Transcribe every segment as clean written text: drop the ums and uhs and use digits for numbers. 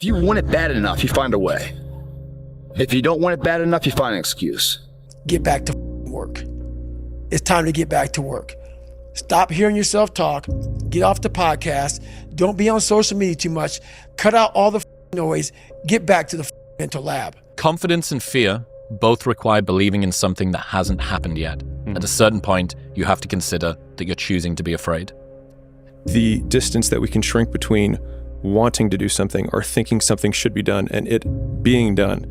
If you want it bad enough, you find a way. If you don't want it bad enough, you find an excuse. Get back to work. It's time to get back to work. Stop hearing yourself talk. Get off the podcast. Don't be on social media too much. Cut out all the noise. Get back to the mental lab. Confidence and fear both require believing in something that hasn't happened yet. At a certain point, you have to consider that you're choosing to be afraid. The distance that we can shrink between wanting to do something or thinking something should be done and it being done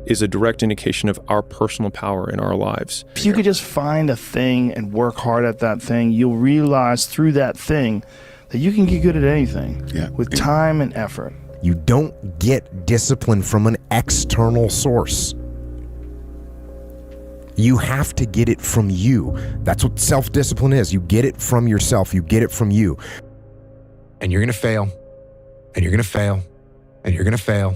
is a direct indication of our personal power in our lives. If you could just find a thing and work hard at that thing, you'll realize through that thing that you can get good at anything with time and effort. You don't get discipline from an external source. You have to get it from you. That's what self-discipline is. You get it from yourself. You get it from you. And you're going to fail. And you're going to fail. And you're going to fail.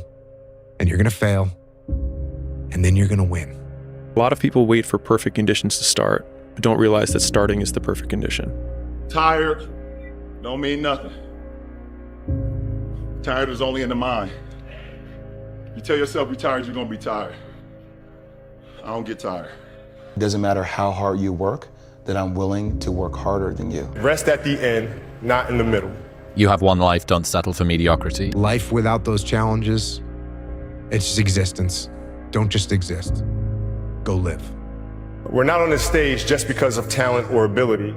And you're going to fail. And then you're going to win. A lot of people wait for perfect conditions to start, but don't realize that starting is the perfect condition. Tired don't mean nothing. Tired is only in the mind. You tell yourself you're tired, you're going to be tired. I don't get tired. It doesn't matter how hard you work, that I'm willing to work harder than you. Rest at the end, not in the middle. You have one life, don't settle for mediocrity. Life without those challenges, it's just existence. Don't just exist. Go live. We're not on this stage just because of talent or ability.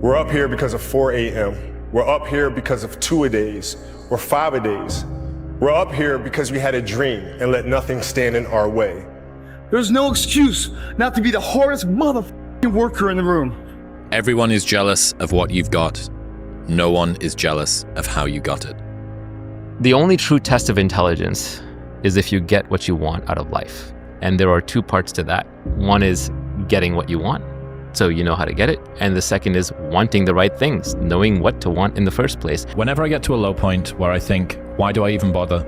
We're up here because of 4 a.m. We're up here because of 2-a-days or 5-a-days. We're up here because we had a dream and let nothing stand in our way. There's no excuse not to be the hardest motherfucking worker in the room. Everyone is jealous of what you've got. No one is jealous of how you got it. The only true test of intelligence is if you get what you want out of life. And there are two parts to that. One is getting what you want, so you know how to get it. And the second is wanting the right things, knowing what to want in the first place. Whenever I get to a low point where I think, why do I even bother?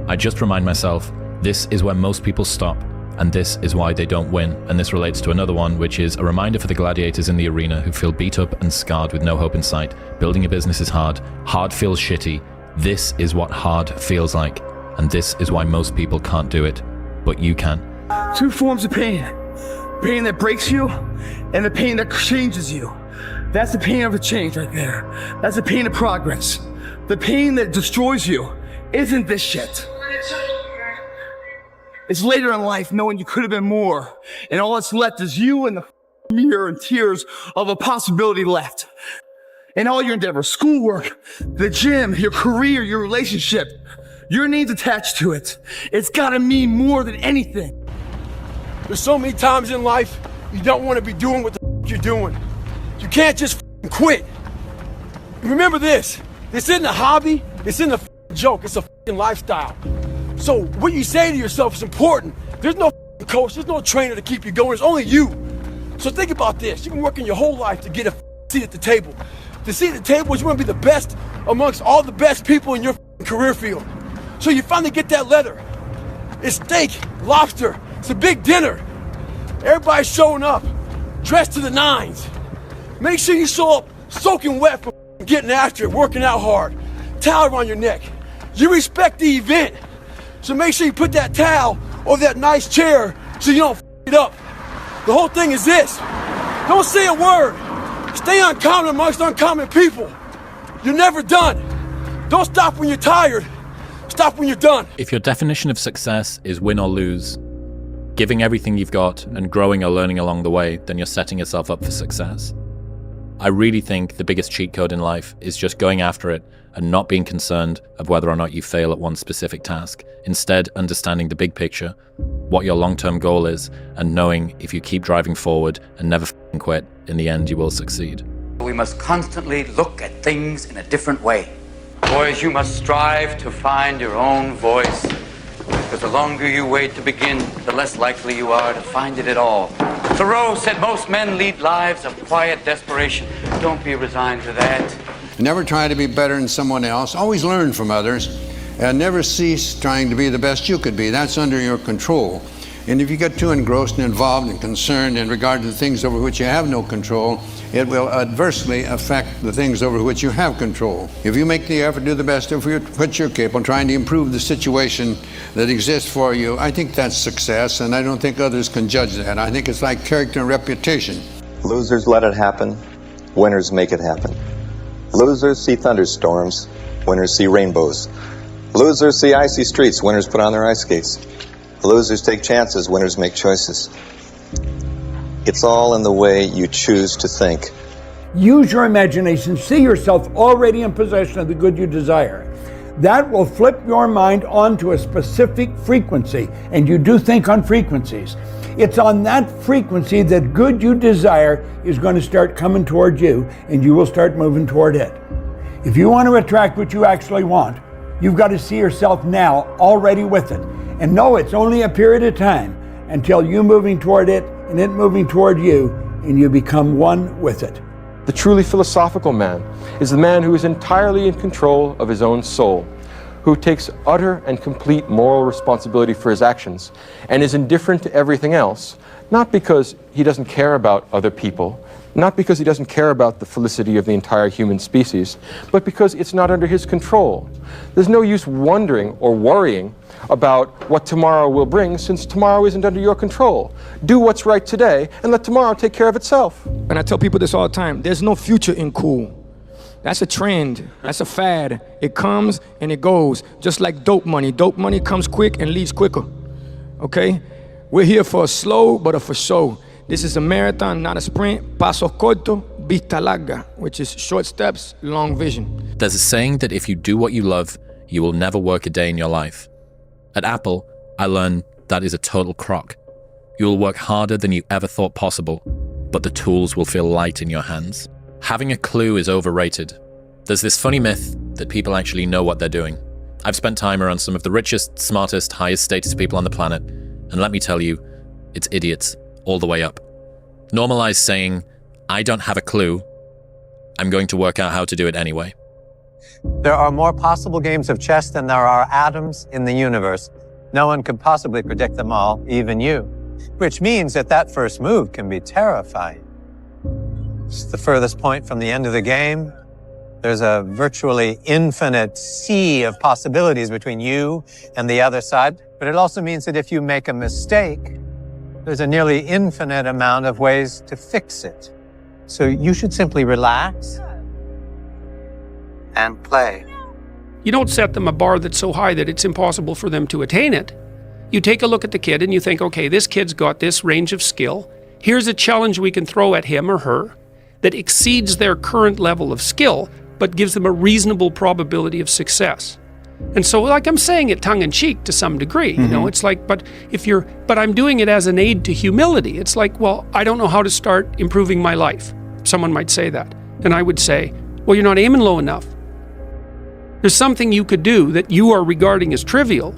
I just remind myself, this is where most people stop. And this is why they don't win. And this relates to another one, which is a reminder for the gladiators in the arena who feel beat up and scarred with no hope in sight. Building a business is hard. Hard feels shitty. This is what hard feels like. And this is why most people can't do it, but you can. Two forms of pain. Pain that breaks you and the pain that changes you. That's the pain of a change right there. That's the pain of progress. The pain that destroys you isn't this shit. It's later in life knowing you could have been more, and all that's left is you and the mirror and tears of a possibility left. And all your endeavors, schoolwork, the gym, your career, your relationship, your needs attached to it. It's gotta mean more than anything. There's so many times in life you don't want to be doing what the you're doing. You can't just quit. Remember this isn't a hobby, this isn't a joke, it's a lifestyle. So what you say to yourself is important. There's no coach, there's no trainer to keep you going, it's only you. So think about this, you've been working your whole life to get a seat at the table. The seat at the table is you want to be the best amongst all the best people in your career field. So you finally get that letter. It's steak, lobster, it's a big dinner. Everybody's showing up, dressed to the nines. Make sure you show up soaking wet from getting after it, working out hard. Towel around your neck. You respect the event. So make sure you put that towel over that nice chair so you don't it up. The whole thing is this. Don't say a word. Stay uncommon amongst uncommon people. You're never done. Don't stop when you're tired. Stop when you're done. If your definition of success is win or lose, giving everything you've got and growing or learning along the way, then you're setting yourself up for success. I really think the biggest cheat code in life is just going after it and not being concerned of whether or not you fail at one specific task. Instead, understanding the big picture, what your long-term goal is, and knowing if you keep driving forward and never quit, in the end you will succeed. We must constantly look at things in a different way. Boys, you must strive to find your own voice, because the longer you wait to begin, the less likely you are to find it at all. Thoreau said most men lead lives of quiet desperation. Don't be resigned to that. Never try to be better than someone else. Always learn from others, and never cease trying to be the best you could be. That's under your control. And if you get too engrossed and involved and concerned in regard to the things over which you have no control, it will adversely affect the things over which you have control. If you make the effort to do the best of which you're capable, trying to improve the situation that exists for you, I think that's success, and I don't think others can judge that. I think it's like character and reputation. Losers let it happen. Winners make it happen. Losers see thunderstorms. Winners see rainbows. Losers see icy streets. Winners put on their ice skates. Losers take chances. Winners make choices. It's all in the way you choose to think. Use your imagination. See yourself already in possession of the good you desire. That will flip your mind onto a specific frequency, and you do think on frequencies. It's on that frequency that good you desire is going to start coming toward you, and you will start moving toward it. If you want to attract what you actually want, you've got to see yourself now already with it. And know it's only a period of time until you moving toward it and it moving toward you, and you become one with it. The truly philosophical man is the man who is entirely in control of his own soul, who takes utter and complete moral responsibility for his actions and is indifferent to everything else, not because he doesn't care about other people, not because he doesn't care about the felicity of the entire human species, but because it's not under his control. There's no use wondering or worrying about what tomorrow will bring, since tomorrow isn't under your control. Do what's right today and let tomorrow take care of itself. And I tell people this all the time, there's no future in cool. That's a trend, that's a fad. It comes and it goes, just like dope money. Dope money comes quick and leaves quicker, okay? We're here for a slow, but a for show. This is a marathon, not a sprint. Paso corto, vista larga, which is short steps, long vision. There's a saying that if you do what you love, you will never work a day in your life. At Apple, I learned that is a total crock. You will work harder than you ever thought possible, but the tools will feel light in your hands. Having a clue is overrated. There's this funny myth that people actually know what they're doing. I've spent time around some of the richest, smartest, highest status people on the planet, and let me tell you, it's idiots all the way up. Normalize saying, I don't have a clue, I'm going to work out how to do it anyway. There are more possible games of chess than there are atoms in the universe. No one could possibly predict them all, even you. Which means that that first move can be terrifying. It's the furthest point from the end of the game. There's a virtually infinite sea of possibilities between you and the other side. But it also means that if you make a mistake, there's a nearly infinite amount of ways to fix it. So you should simply relax and play. You don't set them a bar that's so high that it's impossible for them to attain it. You take a look at the kid and you think, okay, this kid's got this range of skill. Here's a challenge we can throw at him or her that exceeds their current level of skill, but gives them a reasonable probability of success. And so, like I'm saying it tongue-in-cheek to some degree, you know, it's like, but I'm doing it as an aid to humility. It's like, well, I don't know how to start improving my life. Someone might say that. And I would say, well, you're not aiming low enough. There's something you could do that you are regarding as trivial,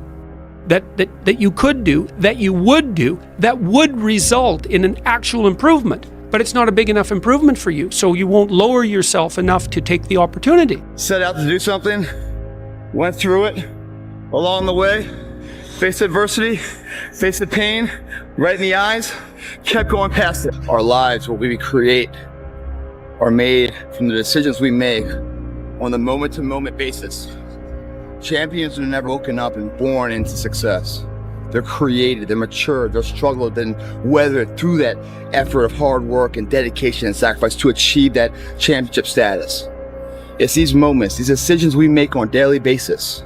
that you could do, that you would do, that would result in an actual improvement. But it's not a big enough improvement for you, so you won't lower yourself enough to take the opportunity. Set out to do something, went through it, along the way, faced adversity, faced the pain, right in the eyes, kept going past it. Our lives, what we create, are made from the decisions we make on the moment-to-moment basis. Champions are never woken up and born into success. They're created, they're matured, they're struggled, then weathered through that effort of hard work and dedication and sacrifice to achieve that championship status. It's these moments, these decisions we make on a daily basis.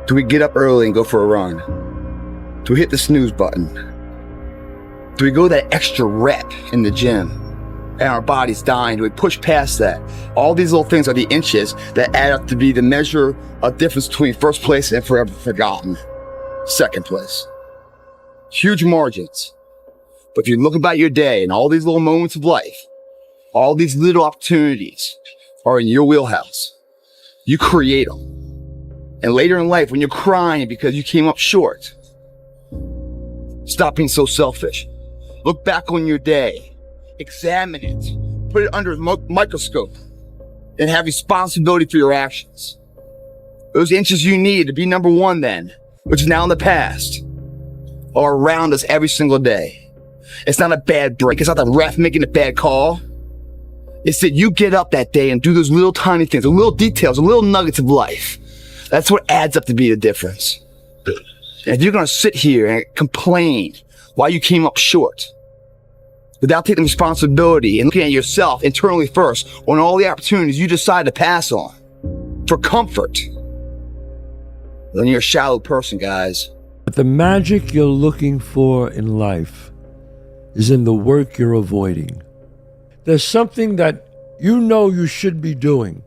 Do we get up early and go for a run? Do we hit the snooze button? Do we go that extra rep in the gym and our body's dying? Do we push past that? All these little things are the inches that add up to be the measure of difference between first place and forever forgotten. Second place. Huge margins. But if you look about your day and all these little moments of life, all these little opportunities are in your wheelhouse. You create them. And later in life, when you're crying because you came up short, stop being so selfish. Look back on your day, examine it, put it under a microscope, and have responsibility for your actions. Those inches you need to be number one then, which is now in the past. are around us every single day. It's not a bad break. It's not the ref making a bad call. It's that you get up that day and do those little tiny things, the little details, the little nuggets of life. That's what adds up to be the difference. And if you're going to sit here and complain why you came up short, without taking responsibility and looking at yourself internally first on all the opportunities you decide to pass on for comfort, then you're a shallow person, guys. But the magic you're looking for in life is in the work you're avoiding. There's something that you know you should be doing,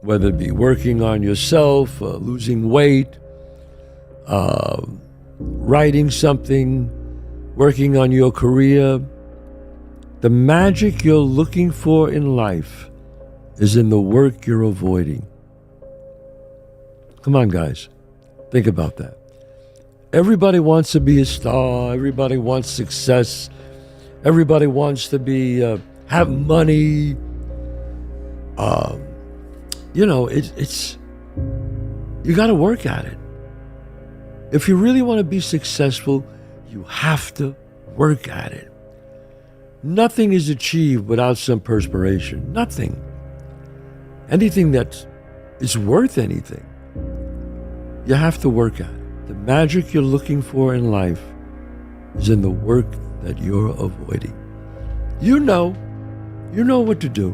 whether it be working on yourself, losing weight, writing something, working on your career. The magic you're looking for in life is in the work you're avoiding. Come on, guys. Think about that. Everybody wants to be a star. Everybody wants success. Everybody wants to be, have money. It's you got to work at it. If you really want to be successful, you have to work at it. Nothing is achieved without some perspiration. Nothing. Anything that is worth anything, you have to work at it. The magic you're looking for in life is in the work that you're avoiding. You know what to do.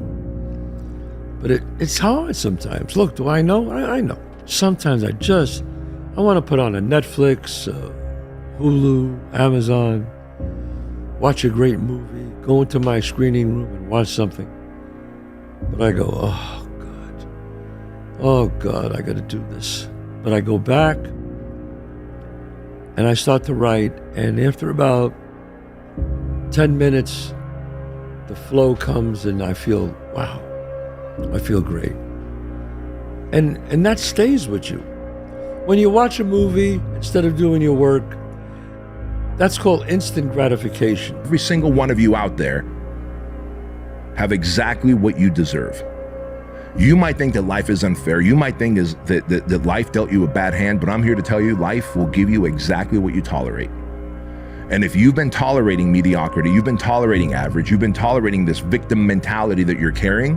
But it's hard sometimes. Look, do I know? I know. Sometimes I want to put on a Netflix, Hulu, Amazon, watch a great movie, go into my screening room and watch something. But I go, oh God, I got to do this. But I go back and I start to write, and after about 10 minutes, the flow comes and I feel, wow, I feel great. And that stays with you. When you watch a movie, instead of doing your work, that's called instant gratification. Every single one of you out there have exactly what you deserve. You might think that life is unfair. You might think that life dealt you a bad hand, but I'm here to tell you life will give you exactly what you tolerate. And if you've been tolerating mediocrity, you've been tolerating average, you've been tolerating this victim mentality that you're carrying,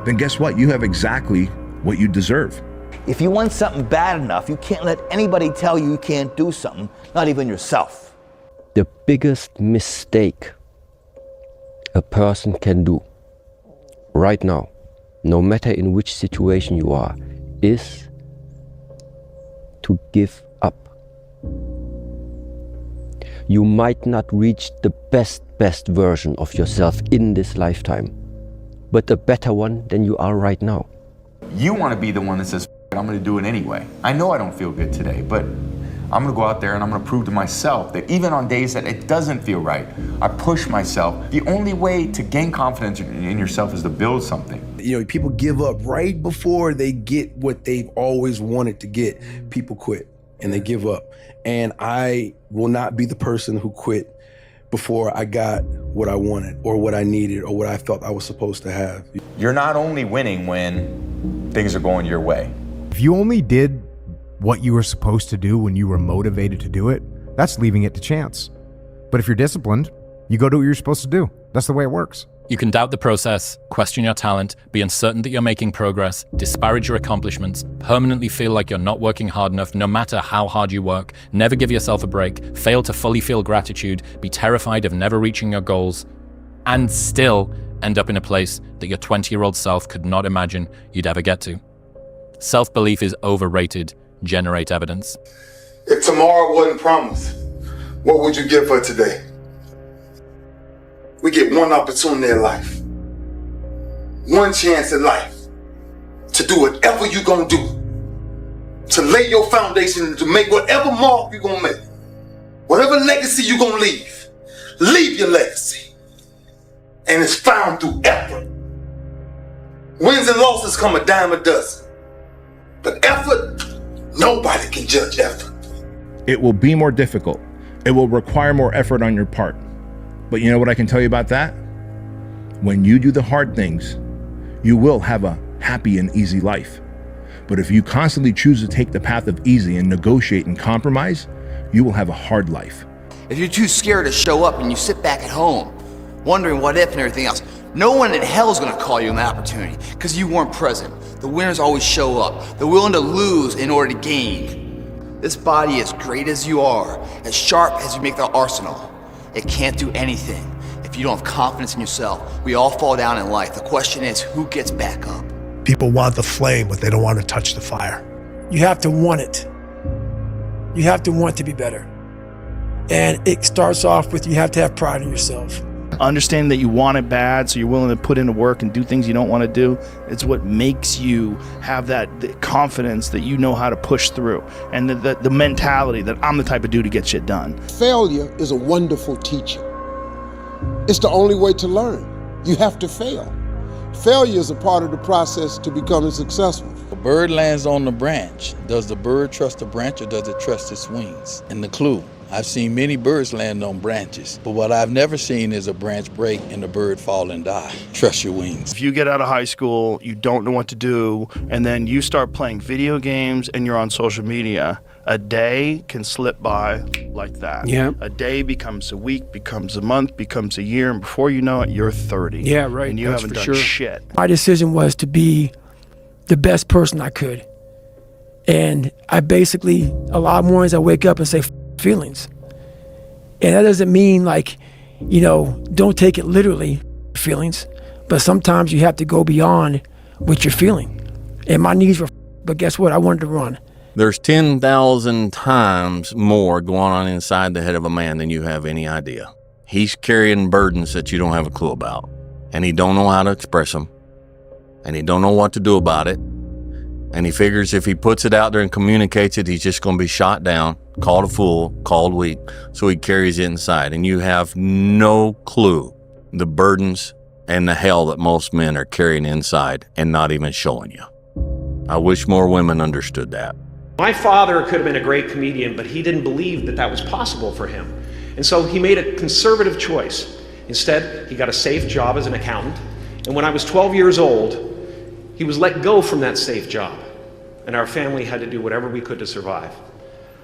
then guess what? You have exactly what you deserve. If you want something bad enough, you can't let anybody tell you you can't do something, not even yourself. The biggest mistake a person can do right now, no matter in which situation you are, is to give up. You might not reach the best version of yourself in this lifetime, but a better one than you are right now. You want to be the one that says, I'm going to do it anyway. I know I don't feel good today, but I'm going to go out there and I'm going to prove to myself that even on days that it doesn't feel right, I push myself. The only way to gain confidence in yourself is to build something. You know, people give up right before they get what they've always wanted to get. People quit and they give up. And I will not be the person who quit before I got what I wanted or what I needed or what I thought I was supposed to have. You're not only winning when things are going your way. If you only did what you were supposed to do when you were motivated to do it, that's leaving it to chance. But if you're disciplined, you go do what you're supposed to do. That's the way it works. You can doubt the process, question your talent, be uncertain that you're making progress, disparage your accomplishments, permanently feel like you're not working hard enough no matter how hard you work, never give yourself a break, fail to fully feel gratitude, be terrified of never reaching your goals, and still end up in a place that your 20-year-old self could not imagine you'd ever get to. Self-belief is overrated. Generate evidence. If tomorrow wasn't promised, what would you give for today? We get one opportunity in life, one chance in life to do whatever you're gonna do, to lay your foundation, to make whatever mark you're gonna make, whatever legacy you're gonna leave your legacy. And it's found through effort. Wins and losses come a dime a dozen, but effort, nobody can judge effort. It will be more difficult. It will require more effort on your part. But you know what I can tell you about that? When you do the hard things, you will have a happy and easy life. But if you constantly choose to take the path of easy and negotiate and compromise, you will have a hard life. If you're too scared to show up and you sit back at home, wondering what if and everything else, no one in hell is gonna call you an opportunity because you weren't present. The winners always show up. They're willing to lose in order to gain. This body, as great as you are, as sharp as you make the arsenal, it can't do anything if you don't have confidence in yourself. We all fall down in life. The question is, who gets back up? People want the flame, but they don't want to touch the fire. You have to want it. You have to want to be better. And it starts off with, you have to have pride in yourself. Understanding that you want it bad, so you're willing to put into work and do things you don't want to do, it's what makes you have that confidence that you know how to push through, and the mentality that I'm the type of dude to get shit done. Failure is a wonderful teacher. It's the only way to learn. You have to fail. Failure is a part of the process to becoming successful. A bird lands on the branch. Does the bird trust the branch or does it trust its wings? And the clue, I've seen many birds land on branches, but what I've never seen is a branch break and the bird fall and die. Trust your wings. If you get out of high school, you don't know what to do, and then you start playing video games and you're on social media, a day can slip by like that. Yeah. A day becomes a week, becomes a month, becomes a year, and before you know it, you're 30. Yeah, right. And you That's haven't for done sure. shit. My decision was to be the best person I could. And I basically, a lot of mornings I wake up and say, feelings. And that doesn't mean like, don't take it literally, feelings. But sometimes you have to go beyond what you're feeling. And my knees were, but guess what? I wanted to run. There's 10,000 times more going on inside the head of a man than you have any idea. He's carrying burdens that you don't have a clue about. And he don't know how to express them. And he don't know what to do about it. And he figures if he puts it out there and communicates it, he's just going to be shot down, called a fool, called weak. So he carries it inside. And you have no clue the burdens and the hell that most men are carrying inside and not even showing you. I wish more women understood that. My father could have been a great comedian, but he didn't believe that that was possible for him. And so he made a conservative choice. Instead, he got a safe job as an accountant. And when I was 12 years old, he was let go from that safe job. And our family had to do whatever we could to survive.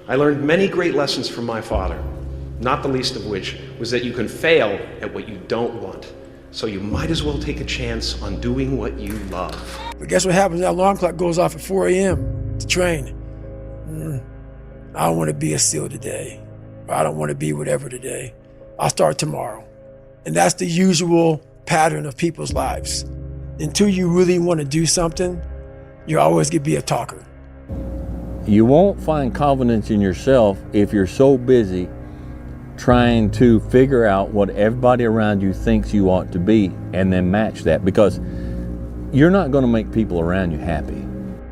I learned many great lessons from my father, not the least of which was that you can fail at what you don't want. So you might as well take a chance on doing what you love. But guess what happens? That alarm clock goes off at 4 a.m. to train. I don't want to be a SEAL today. Or I don't want to be whatever today. I'll start tomorrow. And that's the usual pattern of people's lives. Until you really want to do something, you're always going to be a talker. You won't find confidence in yourself if you're so busy trying to figure out what everybody around you thinks you ought to be and then match that, because you're not going to make people around you happy.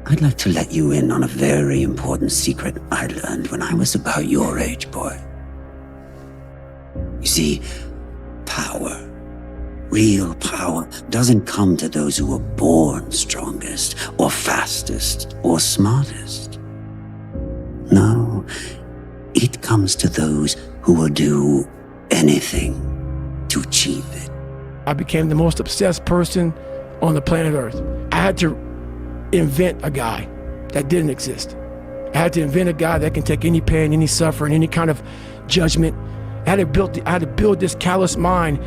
I'd like to let you in on a very important secret I learned when I was about your age, boy. You see, power, real power, doesn't come to those who were born strongest or fastest or smartest. No, it comes to those who will do anything to achieve it. I became the most obsessed person on the planet Earth. I had to invent a guy that didn't exist. I had to invent a guy that can take any pain, any suffering, any kind of judgment. I had to build this callous mind,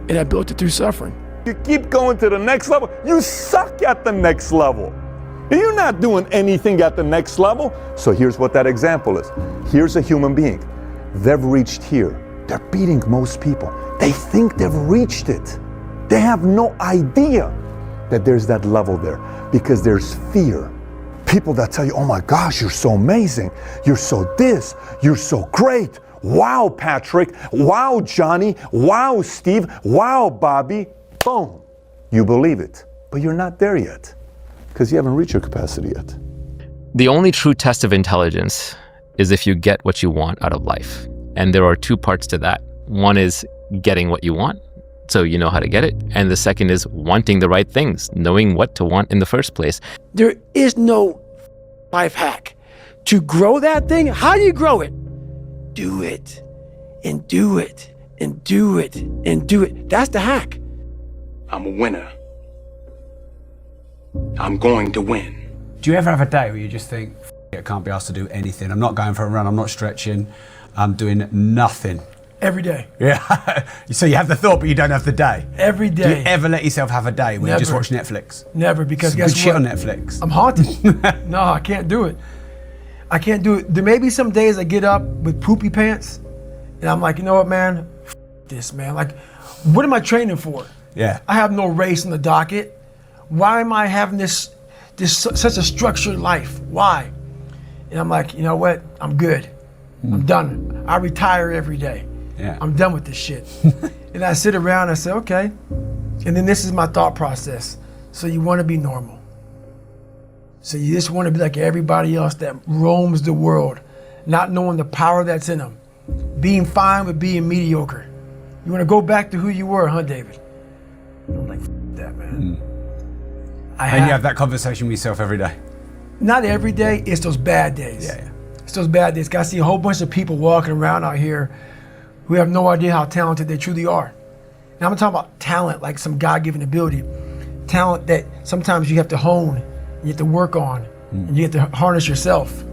and I built it through suffering. You keep going to the next level. You suck at the next level. You're not doing anything at the next level. So here's what that example is. Here's a human being. They've reached here. They're beating most people. They think they've reached it. They have no idea that there's that level there, because there's fear. People that tell you, oh my gosh, you're so amazing. You're so this. You're so great. Wow, Patrick. Wow, Johnny. Wow, Steve. Wow, Bobby. Boom. You believe it, but you're not there yet because you haven't reached your capacity yet. The only true test of intelligence is if you get what you want out of life. And there are two parts to that. One is getting what you want, so you know how to get it. And the second is wanting the right things, knowing what to want in the first place. There is no life hack. To grow that thing, how do you grow it? Do it, and do it, and do it, and do it. That's the hack. I'm a winner. I'm going to win. Do you ever have a day where you just think, I can't be asked to do anything. I'm not going for a run. I'm not stretching. I'm doing nothing. Every day. Yeah. So you have the thought, but you don't have the day. Every day. Do you ever let yourself have a day where you just Never. watch Netflix? Never, because Some guess good shit what? on Netflix. I'm haunted. No, I can't do it. I can't do it. There may be some days I get up with poopy pants, and I'm like, you know what, man? F this, man. Like, what am I training for? Yeah. I have no race on the docket. Why am I having this such a structured life? Why? And I'm like, you know what? I'm good. I'm done. I retire every day. Yeah. I'm done with this shit. And I sit around and I say, okay. And then this is my thought process. So you want to be normal. So you just want to be like everybody else that roams the world, not knowing the power that's in them. Being fine with being mediocre. You want to go back to who you were, huh, David? I'm like, F that, man. And you have that conversation with yourself every day? Not every day, it's those bad days. Yeah. It's those bad days. I see a whole bunch of people walking around out here who have no idea how talented they truly are. And I'm talking about talent, like some God-given ability. Talent that sometimes you have to hone, you have to work on, and you have to harness yourself.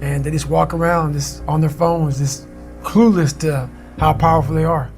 And they just walk around just on their phones, just clueless to how powerful they are.